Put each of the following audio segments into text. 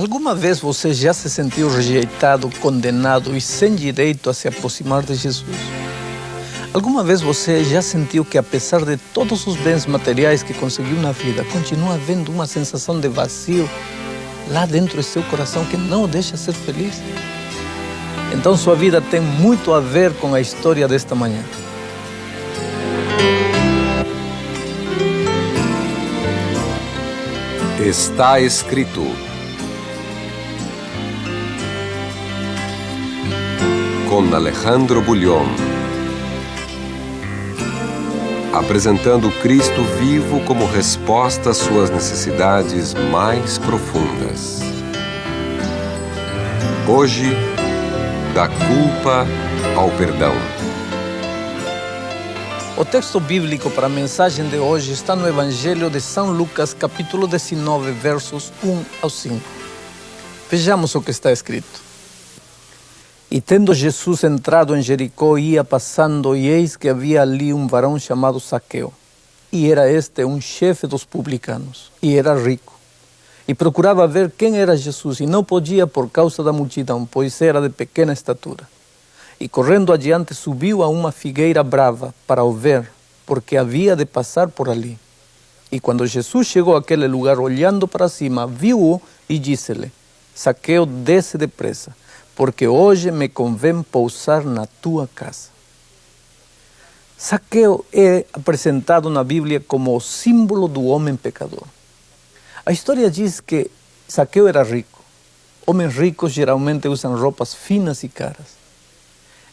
Alguma vez você já se sentiu rejeitado, condenado e sem direito a se aproximar de Jesus? Alguma vez você já sentiu que, apesar de todos os bens materiais que conseguiu na vida, continua havendo uma sensação de vazio lá dentro de seu coração que não o deixa ser feliz? Então sua vida tem muito a ver com a história desta manhã. Está escrito. Com Alejandro Bullion, apresentando Cristo vivo como resposta às suas necessidades mais profundas. Hoje, da culpa ao perdão. O texto bíblico para a mensagem de hoje está no Evangelho de São Lucas, capítulo 19, versos 1 ao 5. Vejamos o que está escrito. E tendo Jesus entrado em Jericó, ia passando, e eis que havia ali um varão chamado Zaqueu. E era este um chefe dos publicanos, e era rico. E procurava ver quem era Jesus, e não podia por causa da multidão, pois era de pequena estatura. E correndo adiante subiu a uma figueira brava para o ver, porque havia de passar por ali. E quando Jesus chegou àquele lugar, olhando para cima, viu-o e disse-lhe: Zaqueu, desce depressa, porque hoje me convém pousar na tua casa. Zaqueu é apresentado na Bíblia como o símbolo do homem pecador. A história diz que Zaqueu era rico. Homens ricos geralmente usam roupas finas e caras.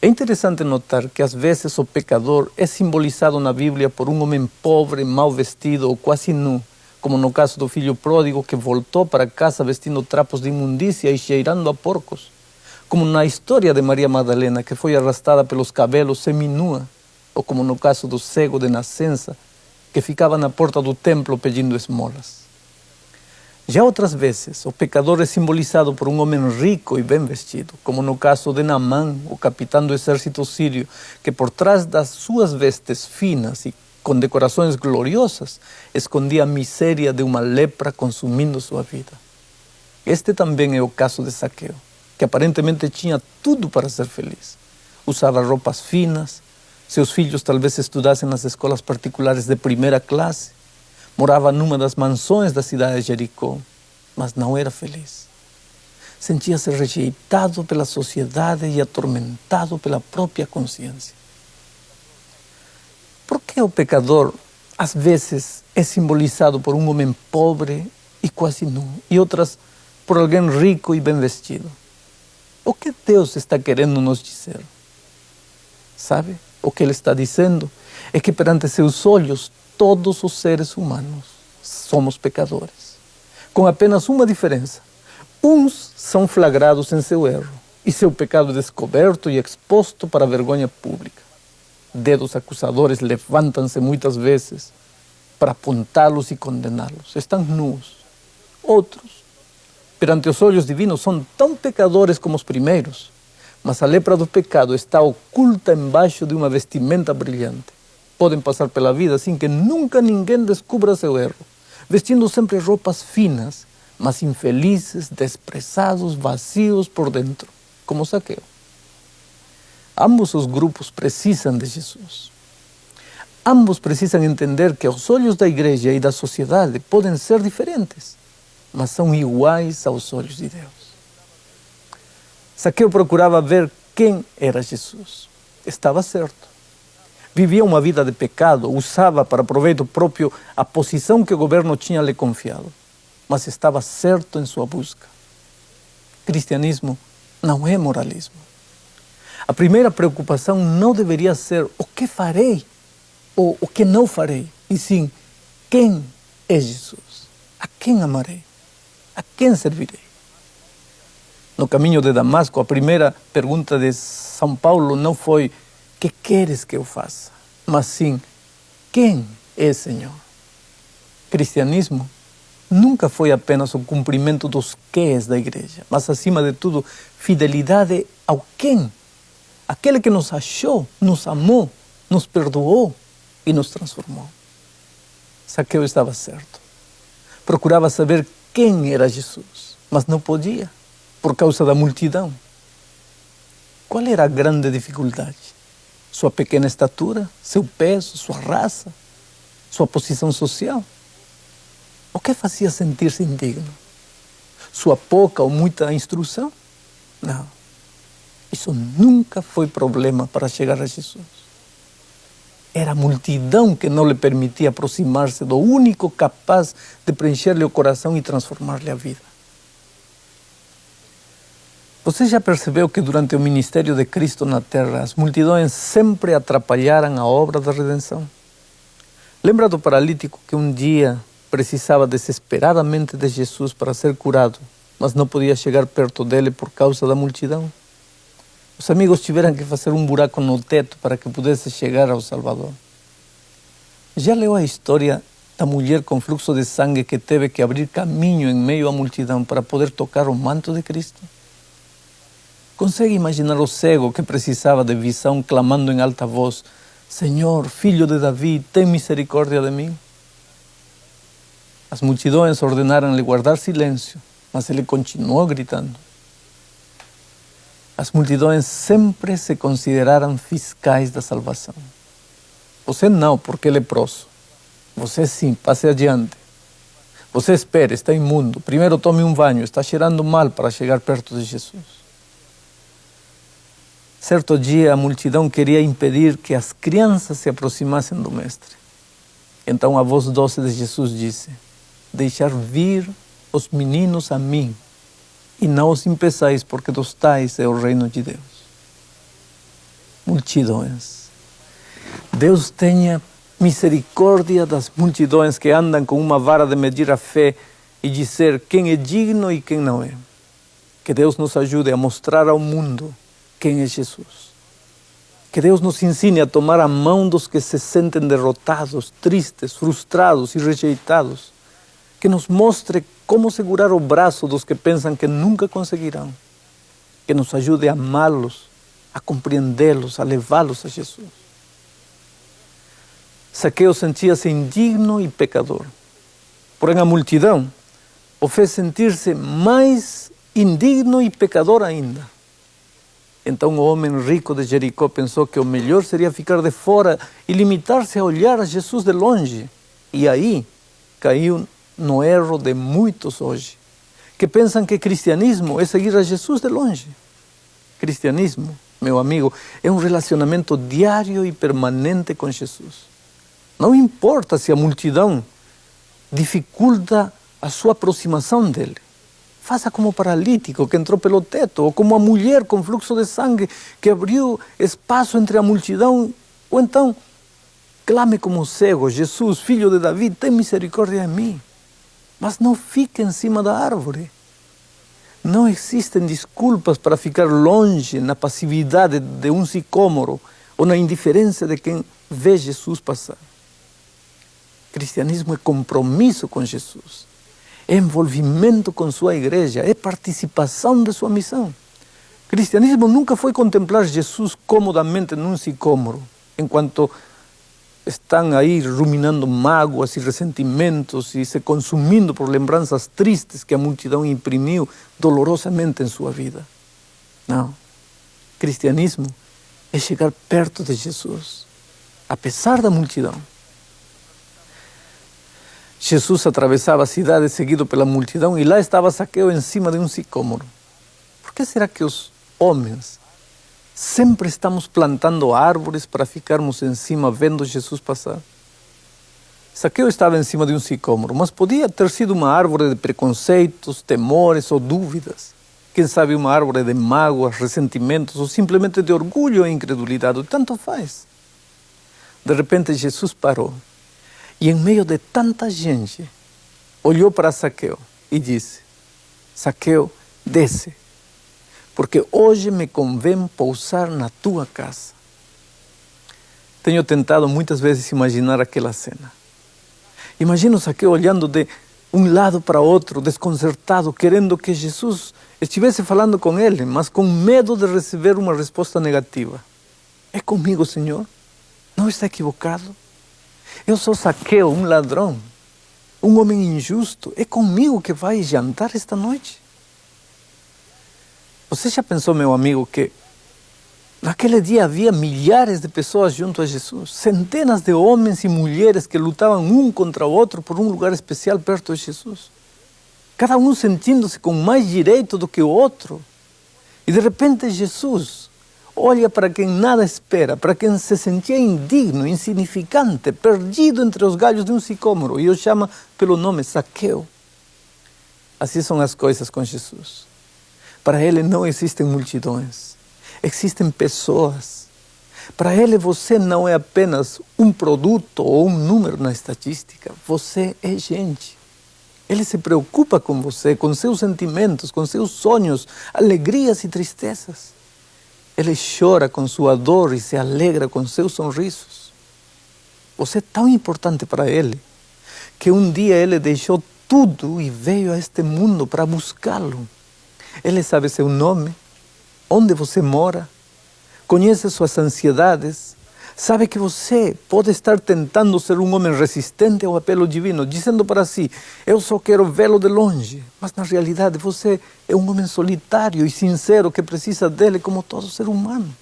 É interessante notar que às vezes o pecador é simbolizado na Bíblia por um homem pobre, mal vestido ou quase nu, como no caso do filho pródigo que voltou para casa vestindo trapos de imundícia e cheirando a porcos. Como na história de Maria Madalena, que foi arrastada pelos cabelos seminua, ou como no caso do cego de nascença, que ficava na porta do templo pedindo esmolas. Já outras vezes, o pecador é simbolizado por um homem rico e bem vestido, como no caso de Naamã, o capitão do exército sírio, que por trás das suas vestes finas e com decorações gloriosas, escondia a miséria de uma lepra consumindo sua vida. Este também é o caso de Zaqueu, que aparentemente tinha tudo para ser feliz. Usava roupas finas, seus filhos talvez estudassem nas escolas particulares de primeira classe, morava numa das mansões da cidade de Jericó, mas não era feliz. Sentia-se rejeitado pela sociedade e atormentado pela própria consciência. Por que o pecador, às vezes, é simbolizado por um homem pobre e quase nu, e outras por alguém rico e bem vestido? O que Deus está querendo nos dizer? Sabe? O que Ele está dizendo é que perante seus olhos, todos os seres humanos somos pecadores, com apenas uma diferença. Uns são flagrados em seu erro e seu pecado descoberto e exposto para a vergonha pública. Dedos acusadores levantam-se muitas vezes para apontá-los e condená-los. Estão nus. Outros, perante os olhos divinos, são tão pecadores como os primeiros, mas a lepra do pecado está oculta embaixo de uma vestimenta brilhante. Podem passar pela vida sem que nunca ninguém descubra seu erro, vestindo sempre roupas finas, mas infelizes, desprezados, vazios por dentro, como Zaqueu. Ambos os grupos precisam de Jesus. Ambos precisam entender que aos olhos da igreja e da sociedade podem ser diferentes, mas são iguais aos olhos de Deus. Zaqueu procurava ver quem era Jesus. Estava certo. Vivia uma vida de pecado, usava para proveito próprio a posição que o governo tinha lhe confiado, mas estava certo em sua busca. Cristianismo não é moralismo. A primeira preocupação não deveria ser o que farei ou o que não farei, e sim, quem é Jesus? A quem amarei? A quem servirei? No caminho de Damasco, a primeira pergunta de São Paulo não foi: que queres que eu faça? Mas sim, quem é Senhor? Cristianismo nunca foi apenas o cumprimento dos quês da igreja, mas acima de tudo, fidelidade ao quem? Aquele que nos achou, nos amou, nos perdoou e nos transformou. Zaqueu estava certo. Procurava saber quem era Jesus. mas não podia, por causa da multidão. Qual era a grande dificuldade? Sua pequena estatura, seu peso, sua raça, sua posição social? O que fazia sentir-se indigno? Sua pouca ou muita instrução? Não. Isso nunca foi problema para chegar a Jesus. Era a multidão que não lhe permitia aproximar-se do único capaz de preencher-lhe o coração e transformar-lhe a vida. Você já percebeu que durante o ministério de Cristo na terra, as multidões sempre atrapalharam a obra da redenção? Lembra do paralítico que um dia precisava desesperadamente de Jesus para ser curado, mas não podia chegar perto dele por causa da multidão? Os amigos tiveram que fazer um buraco no teto para que pudesse chegar ao Salvador. Já leu a história da mulher com fluxo de sangue que teve que abrir caminho em meio à multidão para poder tocar o manto de Cristo? Consegue imaginar o cego que precisava de visão clamando em alta voz: Senhor, filho de Davi, tem misericórdia de mim? As multidões ordenaram-lhe guardar silêncio, mas ele continuou gritando. As multidões sempre se consideraram fiscais da salvação. Você não, porque é leproso. Você sim, passe adiante. Você espere, está imundo. Primeiro tome um banho, está cheirando mal para chegar perto de Jesus. Certo dia, a multidão queria impedir que as crianças se aproximassem do Mestre. Então a voz doce de Jesus disse: deixar vir os meninos a mim, e não os impeçais, porque dos tais é o reino de Deus. Multidões. Deus tenha misericórdia das multidões que andam com uma vara de medir a fé e dizer quem é digno e quem não é. Que Deus nos ajude a mostrar ao mundo quem é Jesus. Que Deus nos ensine a tomar a mão dos que se sentem derrotados, tristes, frustrados e rejeitados. Que nos mostre como segurar o braço dos que pensam que nunca conseguirão. Que nos ajude a amá-los, a compreendê-los, a levá-los a Jesus. Zaqueu sentia-se indigno e pecador. Porém, a multidão o fez sentir-se mais indigno e pecador ainda. Então o homem rico de Jericó pensou que o melhor seria ficar de fora e limitar-se a olhar a Jesus de longe. E aí caiu no erro de muitos hoje, que pensam que cristianismo é seguir a Jesus de longe. Cristianismo, meu amigo, é um relacionamento diário e permanente com Jesus. Não importa se a multidão dificulta a sua aproximação dele. Faça como o paralítico que entrou pelo teto, ou como a mulher com fluxo de sangue que abriu espaço entre a multidão, ou então clame como cego: Jesus, filho de Davi, tem misericórdia de mim. Mas não fique em cima da árvore. Não existem desculpas para ficar longe na passividade de um sicômoro ou na indiferença de quem vê Jesus passar. Cristianismo é compromisso com Jesus, é envolvimento com sua igreja, é participação de sua missão. Cristianismo nunca foi contemplar Jesus comodamente num sicômoro, enquanto estão aí ruminando mágoas e ressentimentos e se consumindo por lembranças tristes que a multidão imprimiu dolorosamente em sua vida. Não. Cristianismo é chegar perto de Jesus, apesar da multidão. Jesus atravessava a cidade seguido pela multidão e lá estava Zaqueu em cima de um sicômoro. Por que será que os homens sempre estamos plantando árvores para ficarmos em cima vendo Jesus passar? Zaqueu estava em cima de um sicômoro, mas podia ter sido uma árvore de preconceitos, temores ou dúvidas. Quem sabe uma árvore de mágoas, ressentimentos ou simplesmente de orgulho ou incredulidade, tanto faz. De repente Jesus parou e em meio de tanta gente olhou para Zaqueu e disse: Zaqueu, desce, porque hoje me convém pousar na tua casa. Tenho tentado muitas vezes imaginar aquela cena. Imagino Zaqueu olhando de um lado para outro, desconcertado, querendo que Jesus estivesse falando com ele, mas com medo de receber uma resposta negativa. É comigo, Senhor? Não está equivocado? Eu sou Zaqueu, um ladrão, um homem injusto. É comigo que vai jantar esta noite? Você já pensou, meu amigo, que naquele dia havia milhares de pessoas junto a Jesus, centenas de homens e mulheres que lutavam um contra o outro por um lugar especial perto de Jesus. Cada um sentindo-se com mais direito do que o outro. E de repente Jesus olha para quem nada espera, para quem se sentia indigno, insignificante, perdido entre os galhos de um sicômoro, e o chama pelo nome Zaqueu. Assim são as coisas com Jesus. Para ele não existem multidões, existem pessoas. Para ele você não é apenas um produto ou um número na estatística, você é gente. Ele se preocupa com você, com seus sentimentos, com seus sonhos, alegrias e tristezas. Ele chora com sua dor e se alegra com seus sorrisos. Você é tão importante para ele, que um dia ele deixou tudo e veio a este mundo para buscá-lo. Ele sabe seu nome, onde você mora, conhece suas ansiedades, sabe que você pode estar tentando ser um homem resistente ao apelo divino, dizendo para si, eu só quero vê-lo de longe. Mas na realidade você é um homem solitário e sincero que precisa dele como todo ser humano.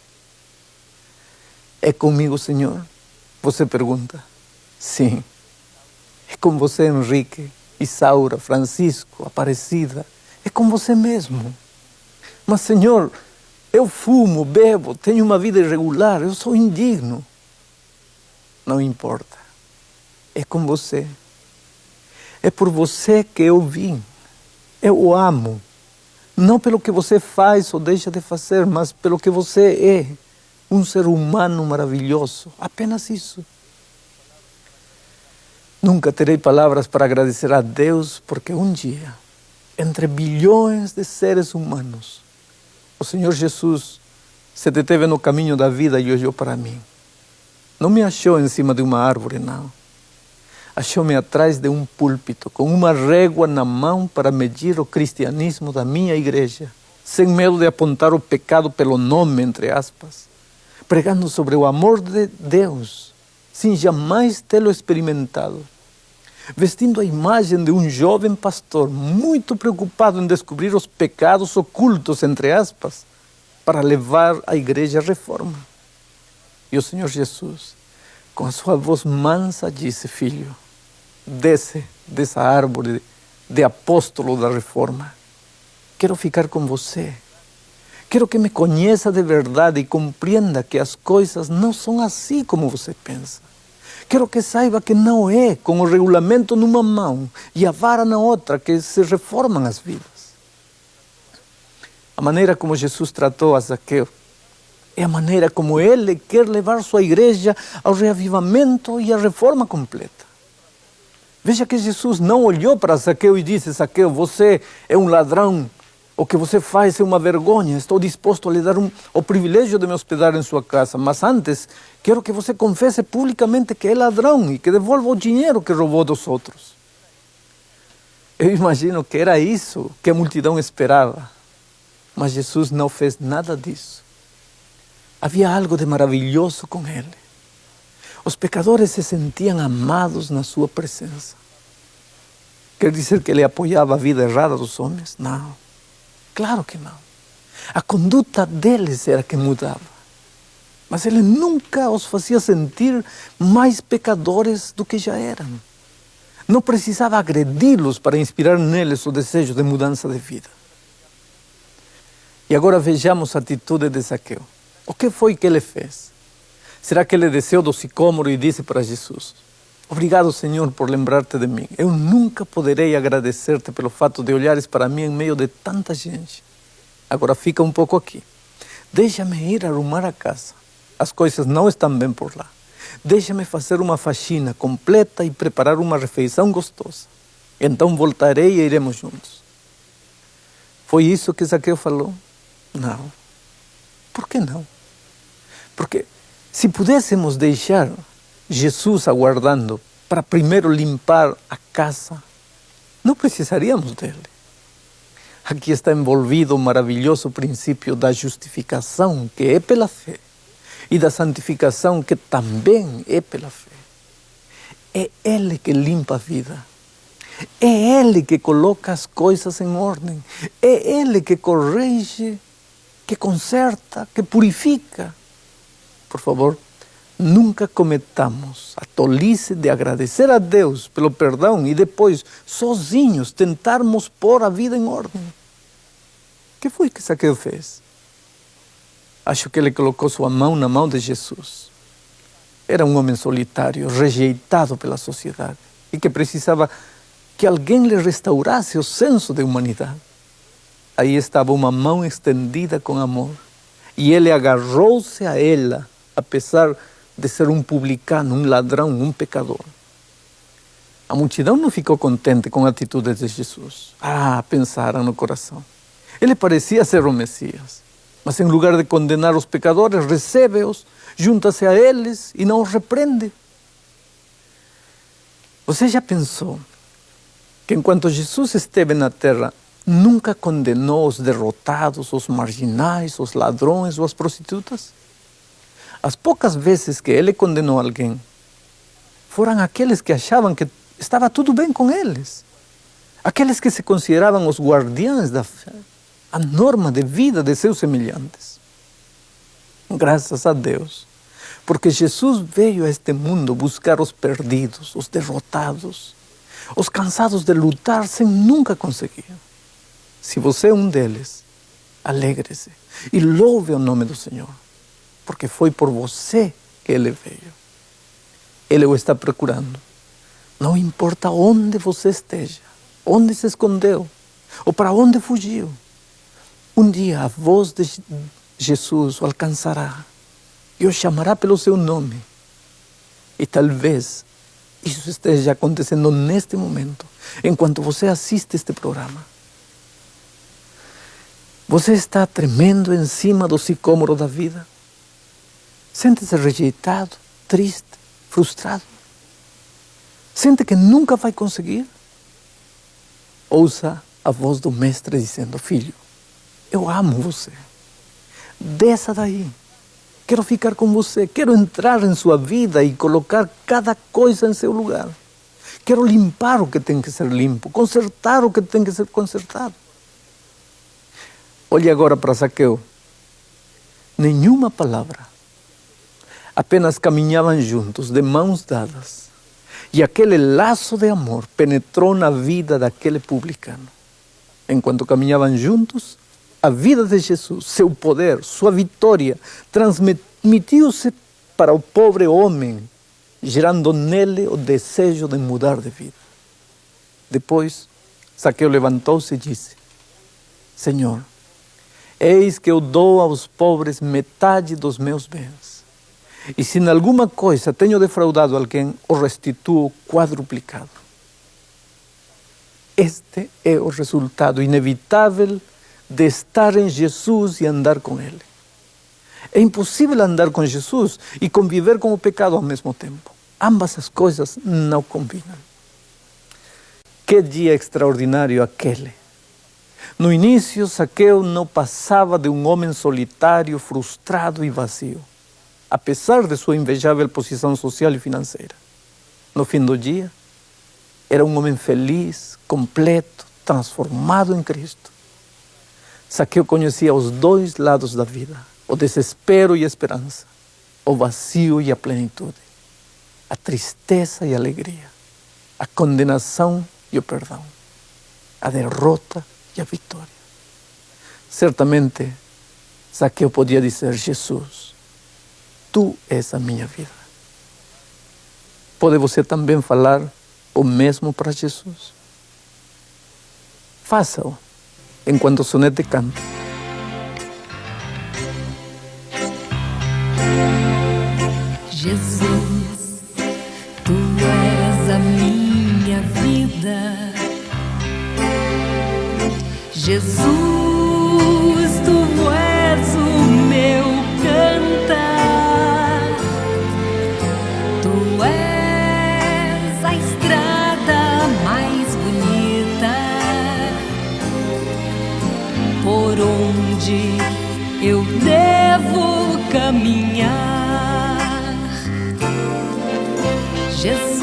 É comigo, Senhor? Você pergunta. Sim. É com você, Henrique, Isaura, Francisco, Aparecida. É com você mesmo. Mas, Senhor, eu fumo, bebo, tenho uma vida irregular, eu sou indigno. Não importa. É com você. É por você que eu vim. Eu o amo. Não pelo que você faz ou deixa de fazer, mas pelo que você é. Um ser humano maravilhoso. Apenas isso. Nunca terei palavras para agradecer a Deus, porque um dia, entre bilhões de seres humanos, o Senhor Jesus se deteve no caminho da vida e olhou para mim. Não me achou em cima de uma árvore, não. Achou-me atrás de um púlpito, com uma régua na mão para medir o cristianismo da minha igreja, sem medo de apontar o pecado pelo nome, entre aspas, pregando sobre o amor de Deus, sem jamais tê-lo experimentado, vestindo a imagem de um jovem pastor muito preocupado em descobrir os pecados ocultos, entre aspas, para levar a igreja à reforma. E o Senhor Jesus, com a sua voz mansa, disse, filho, desce dessa árvore de apóstolo da reforma. Quero ficar com você. Quero que me conheça de verdade e compreenda que as coisas não são assim como você pensa. Quero que saiba que não é com o regulamento numa mão e a vara na outra que se reformam as vidas. A maneira como Jesus tratou a Zaqueu é a maneira como ele quer levar sua igreja ao reavivamento e à reforma completa. Veja que Jesus não olhou para Zaqueu e disse, Zaqueu, você é um ladrão, o que você faz é uma vergonha, estou disposto a lhe dar o privilégio de me hospedar em sua casa, mas antes quero que você confesse publicamente que é ladrão e que devolva o dinheiro que roubou dos outros. Eu imagino que era isso que a multidão esperava, mas Jesus não fez nada disso. Havia algo de maravilhoso com ele. Os pecadores se sentiam amados na sua presença. Quer dizer que ele apoiava a vida errada dos homens? Não. Claro que não. A conduta deles era que mudava. Mas ele nunca os fazia sentir mais pecadores do que já eram. Não precisava agredi-los para inspirar neles o desejo de mudança de vida. E agora vejamos a atitude de Zaqueu. O que foi que ele fez? Será que ele desceu do sicômoro e disse para Jesus, obrigado, Senhor, por lembrar-te de mim. Eu nunca poderei agradecer-te pelo fato de olhares para mim em meio de tanta gente. Agora fica um pouco aqui. Deixa-me ir arrumar a casa. As coisas não estão bem por lá. Deixa-me fazer uma faxina completa e preparar uma refeição gostosa. Então voltarei e iremos juntos. Foi isso que Zaqueu falou? Não. Por que não? Porque se pudéssemos deixar Jesus aguardando para primeiro limpar a casa, não precisaríamos dele. Aqui está envolvido o maravilhoso princípio da justificação, que é pela fé, e da santificação, que também é pela fé. É ele que limpa a vida. É ele que coloca as coisas em ordem. É ele que corrige que conserta, que purifica. Por favor, nunca cometamos a tolice de agradecer a Deus pelo perdão e depois, sozinhos, tentarmos pôr a vida em ordem. O que foi que Zaqueu fez? Acho que ele colocou sua mão na mão de Jesus. Era um homem solitário, rejeitado pela sociedade e que precisava que alguém lhe restaurasse o senso de humanidade. Aí estava uma mão estendida com amor e ele agarrou-se a ela, apesar de ser um publicano, um ladrão, um pecador. A multidão não ficou contente com a atitude de Jesus. Pensaram no coração. Ele parecia ser o Messias, mas em lugar de condenar os pecadores, recebe-os, junta-se a eles e não os repreende. Você já pensou que enquanto Jesus esteve na terra, nunca condenou os derrotados, os marginais, os ladrões ou as prostitutas? As poucas vezes que ele condenou alguém, foram aqueles que achavam que estava tudo bem com eles. Aqueles que se consideravam os guardiães da fé, a norma de vida de seus semelhantes. Graças a Deus, porque Jesus veio a este mundo buscar os perdidos, os derrotados, os cansados de lutar sem nunca conseguir. Se você é um deles, alegre-se e louve o nome do Senhor, porque foi por você que Ele veio. Ele o está procurando. Não importa onde você esteja, onde se escondeu ou para onde fugiu. Um dia a voz de Jesus o alcançará e o chamará pelo seu nome. E talvez isso esteja acontecendo neste momento, enquanto você assiste este programa. Você está tremendo em cima do sicômoro da vida? Sente-se rejeitado, triste, frustrado? Sente que nunca vai conseguir? Ouça a voz do Mestre dizendo: filho, eu amo você. Desça daí. Quero ficar com você. Quero entrar em sua vida e colocar cada coisa em seu lugar. Quero limpar o que tem que ser limpo, consertar o que tem que ser consertado. Olhe agora para Zaqueu. Nenhuma palavra. Apenas caminhavam juntos, de mãos dadas. E aquele laço de amor penetrou na vida daquele publicano. Enquanto caminhavam juntos, a vida de Jesus, seu poder, sua vitória, transmitiu-se para o pobre homem, gerando nele o desejo de mudar de vida. Depois, Zaqueu levantou-se e disse: Senhor, eis que eu dou aos pobres metade dos meus bens. E se em alguma coisa tenho defraudado alguém, o restituo quadruplicado. Este é o resultado inevitável de estar em Jesus e andar com Ele. É impossível andar com Jesus e conviver com o pecado ao mesmo tempo. Ambas as coisas não combinam. Que dia extraordinário aquele! No início, Zaqueu não passava de um homem solitário, frustrado e vazio, apesar de sua invejável posição social e financeira. No fim do dia, era um homem feliz, completo, transformado em Cristo. Zaqueu conhecia os dois lados da vida, o desespero e a esperança, o vazio e a plenitude, a tristeza e a alegria, a condenação e o perdão, a derrota e a vitória. Certamente, Zaqueu podia dizer: Jesus, Tu és a minha vida. Pode você também falar o mesmo para Jesus? Faça-o enquanto o Sonete canta. Jesus, Tu és a minha vida. Jesus, Tu és o meu cantar. Tu és a estrada mais bonita por onde eu devo caminhar. Jesus,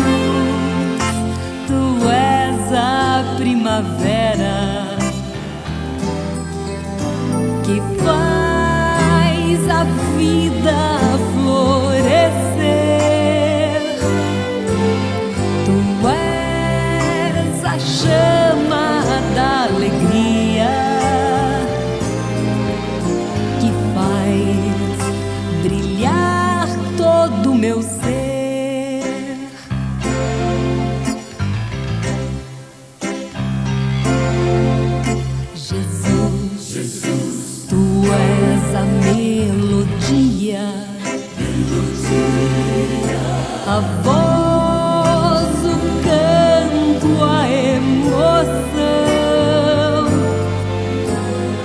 Tu és a primavera que faz a vida florescer. Tu és a chama da alegria que faz brilhar todo o meu ser. Tu és a melodia, a voz, o canto, a emoção.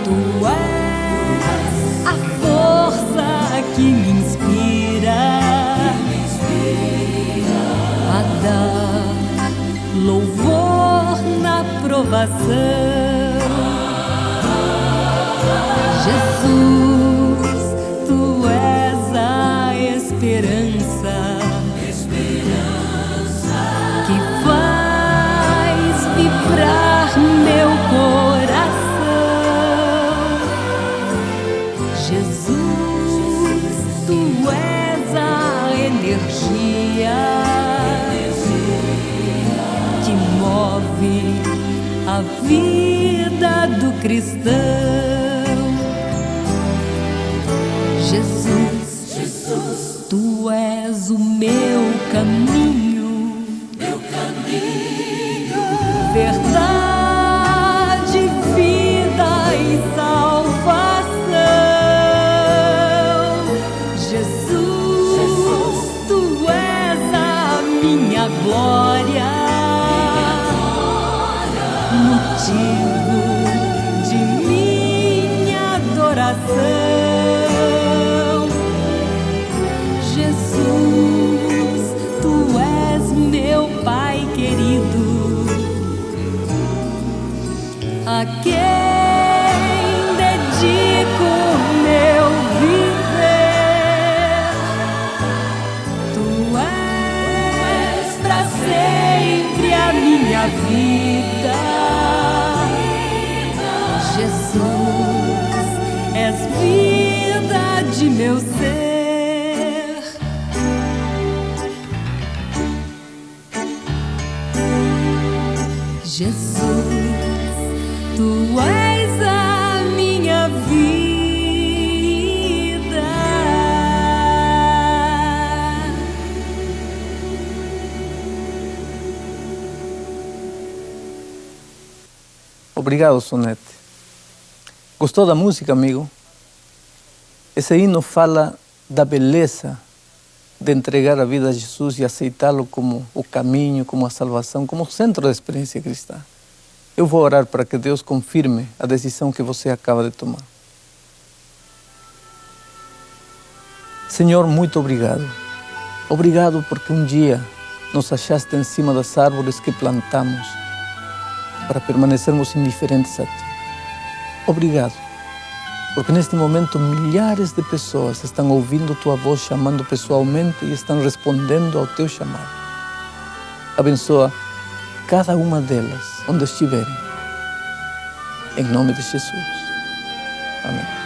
Tu és a força que me inspira a dar louvor na provação. Jesus, tu és a esperança, que faz vibrar meu coração. Jesus, tu és a energia que move a vida do cristão. Jesus, tu és o meu caminho, verdade, vida e salvação. Jesus, tu és a minha glória, motivo de minha adoração. Jesus, tu és meu Pai querido, a quem dedico meu viver. Tu és pra sempre a minha vida. Jesus, és vida de meu ser. Jesus, tu és a minha vida. Obrigado, Sonete. Gostou da música, amigo? Esse hino fala da beleza de entregar a vida a Jesus e aceitá-lo como o caminho, como a salvação, como o centro da experiência cristã. Eu vou orar para que Deus confirme a decisão que você acaba de tomar. Senhor, muito obrigado. Obrigado porque um dia nos achaste em cima das árvores que plantamos para permanecermos indiferentes a Ti. Obrigado, porque neste momento milhares de pessoas estão ouvindo Tua voz chamando pessoalmente e estão respondendo ao Teu chamado. Abençoa cada uma delas onde estiverem. Em nome de Jesus. Amém.